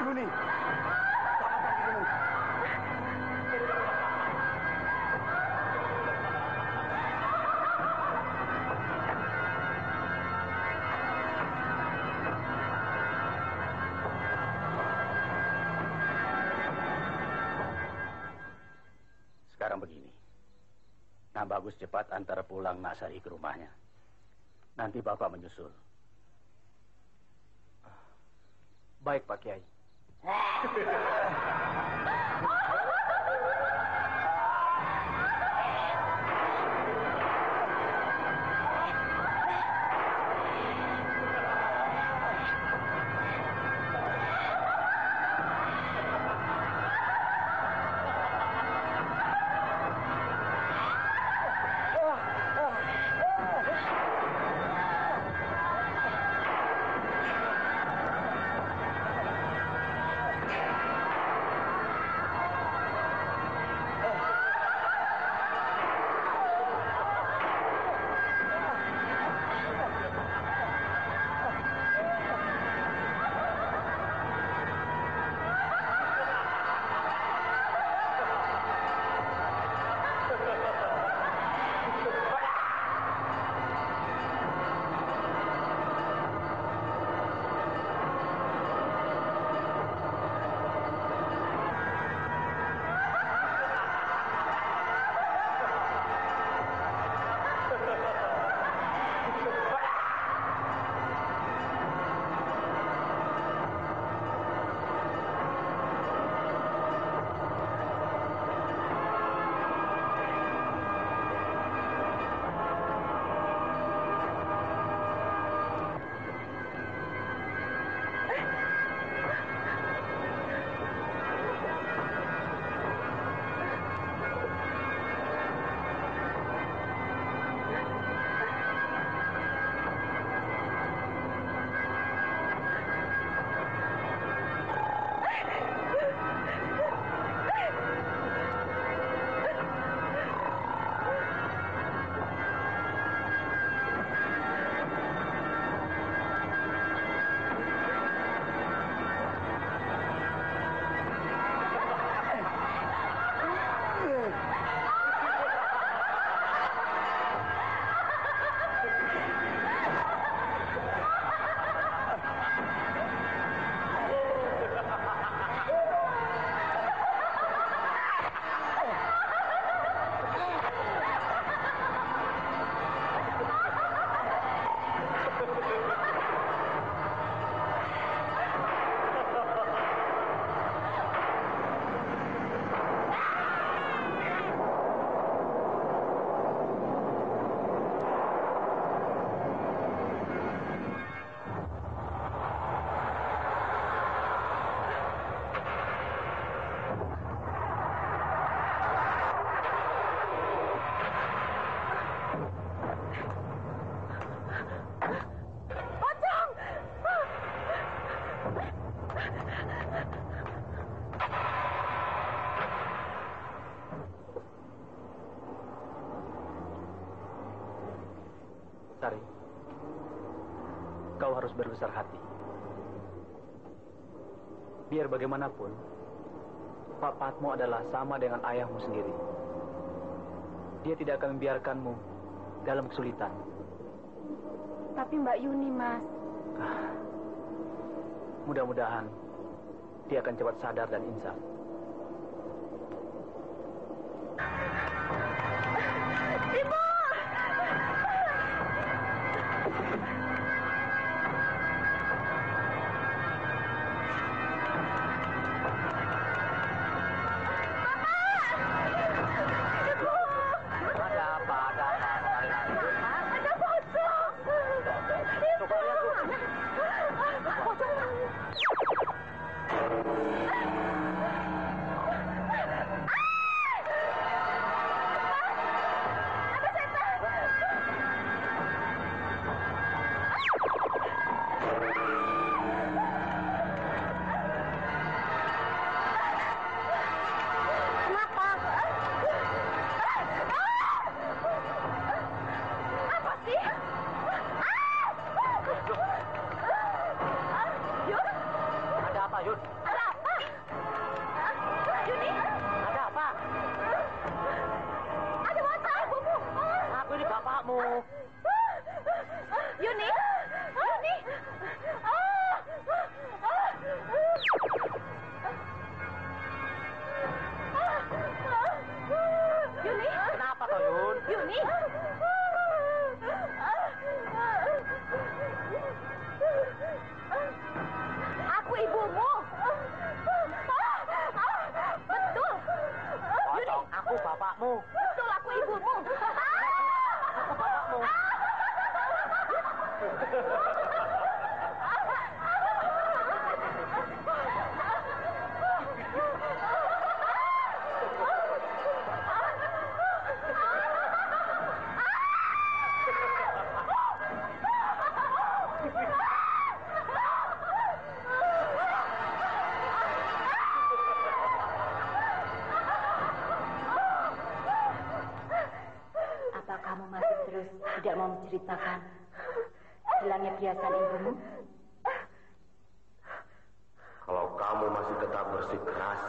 Yuni, selamatkan dirimu. Sekarang begini. Nah, bagus cepat antar pulang Nak Sari ke rumahnya. Nanti Bapak menyusul. Baik, Pak Kiai. Sari, kau harus berbesar hati. Biar bagaimanapun, Pak Patmo adalah sama dengan ayahmu sendiri. Dia tidak akan membiarkanmu dalam kesulitan. Tapi Mbak Yuni, Mas. Mudah-mudahan dia akan cepat sadar dan insaf. Ibu! Tidak mau menceritakan hilangnya perhiasan ibumu? Kalau kamu masih tetap bersikeras,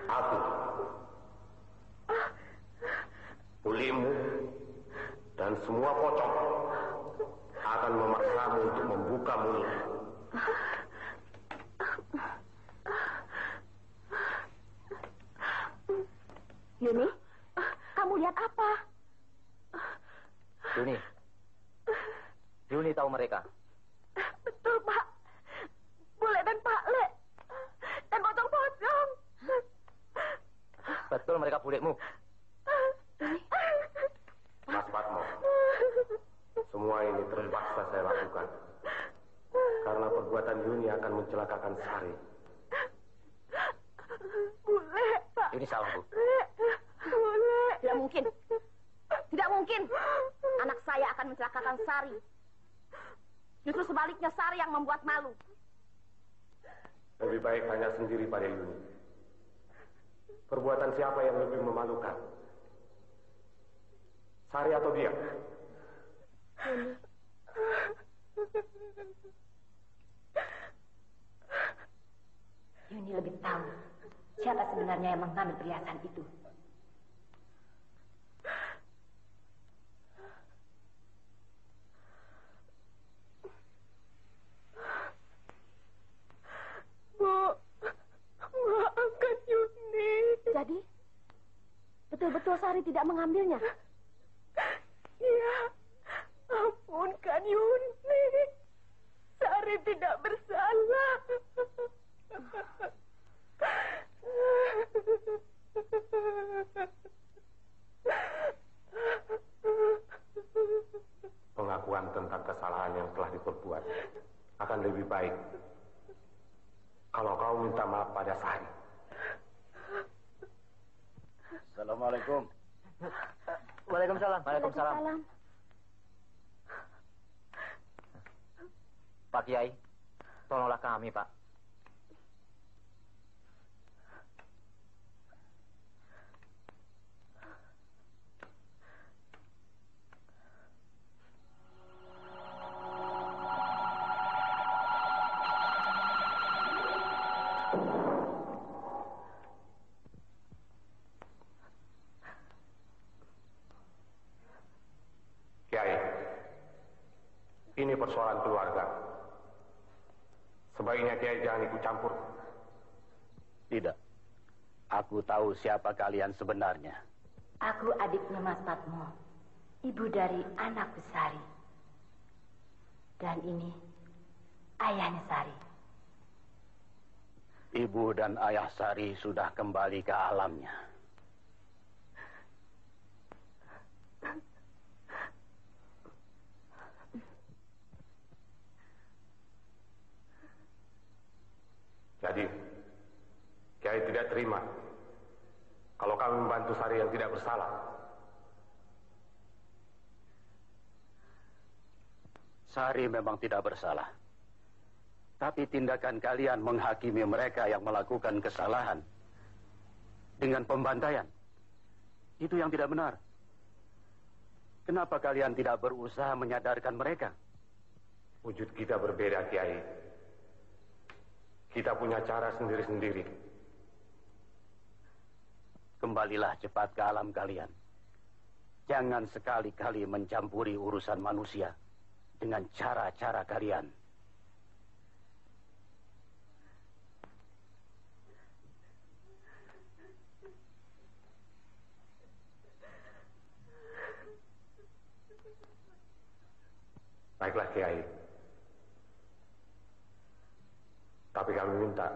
aku, Ulimu, dan semua pocong akan memaksamu untuk membuka mulut. Yuni, kamu lihat apa? Yuni tahu mereka. Betul, Pak. Bule dan Pak Le. Dan pocong-pocong. Betul mereka bulekmu. Mas Patmo, semua ini terpaksa saya lakukan. Karena perbuatan Yuni akan mencelakakan Sari. Bule, Pak. Yuni salah, Bu. Bule. Tidak mungkin. Tidak mungkin. Anak saya akan mencelakakan Sari. Justru sebaliknya Sari yang membuat malu. Lebih baik tanya sendiri pada Yuni. Perbuatan siapa yang lebih memalukan? Sari atau dia? Yuni lebih tahu siapa sebenarnya yang mengambil perhiasan itu. Maafkan Yuni. Jadi, betul-betul Sari tidak mengambilnya? Iya, ampunkan Yuni. Sari tidak bersalah. Pengakuan tentang kesalahan yang telah diperbuat akan lebih baik kalau kau minta maaf pada Sari. Assalamualaikum. Waalaikumsalam. Waalaikumsalam. Pak Kiai, tolonglah kami, Pak. persoalan keluarga. Sebaiknya Kiai jangan ikut campur. Tidak. Aku tahu siapa kalian sebenarnya. Aku adiknya Mas Patmo, ibu dari anakku Sari. Dan ini ayahnya Sari. Ibu dan ayah Sari sudah kembali ke alamnya. Jadi, Kiai tidak terima kalau kami membantu Sari yang tidak bersalah. Sari memang tidak bersalah. Tapi tindakan kalian menghakimi mereka yang melakukan kesalahan dengan pembantaian. Itu yang tidak benar. Kenapa kalian tidak berusaha menyadarkan mereka? Wujud kita berbeda, Kiai. Kita punya cara sendiri-sendiri. Kembalilah cepat ke alam kalian. Jangan sekali-kali mencampuri urusan manusia dengan cara-cara kalian. Baiklah, Kiai. Tapi kami minta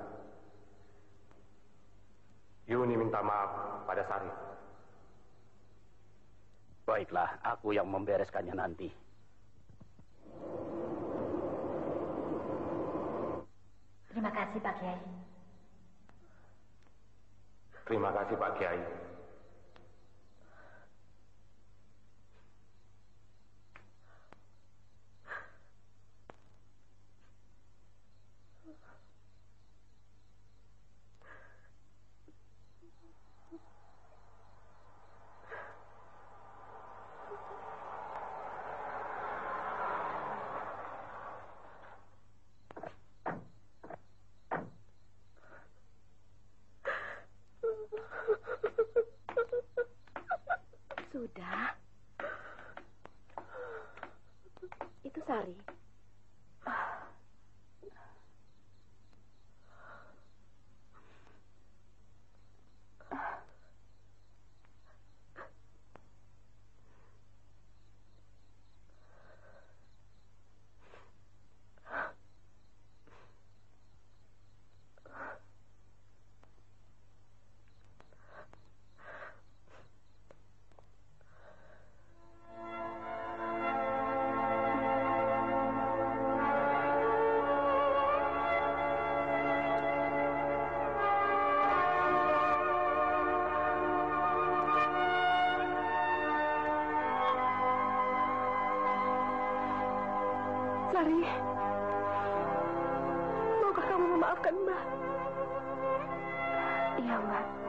Yuni minta maaf pada Sari. Baiklah, aku yang membereskannya nanti. Terima kasih, Pak Kiai. Terima kasih, Pak Kiai. Sudah. Itu Sari. Sari, maukah kamu memaafkan Mbak? Iya, Mbak.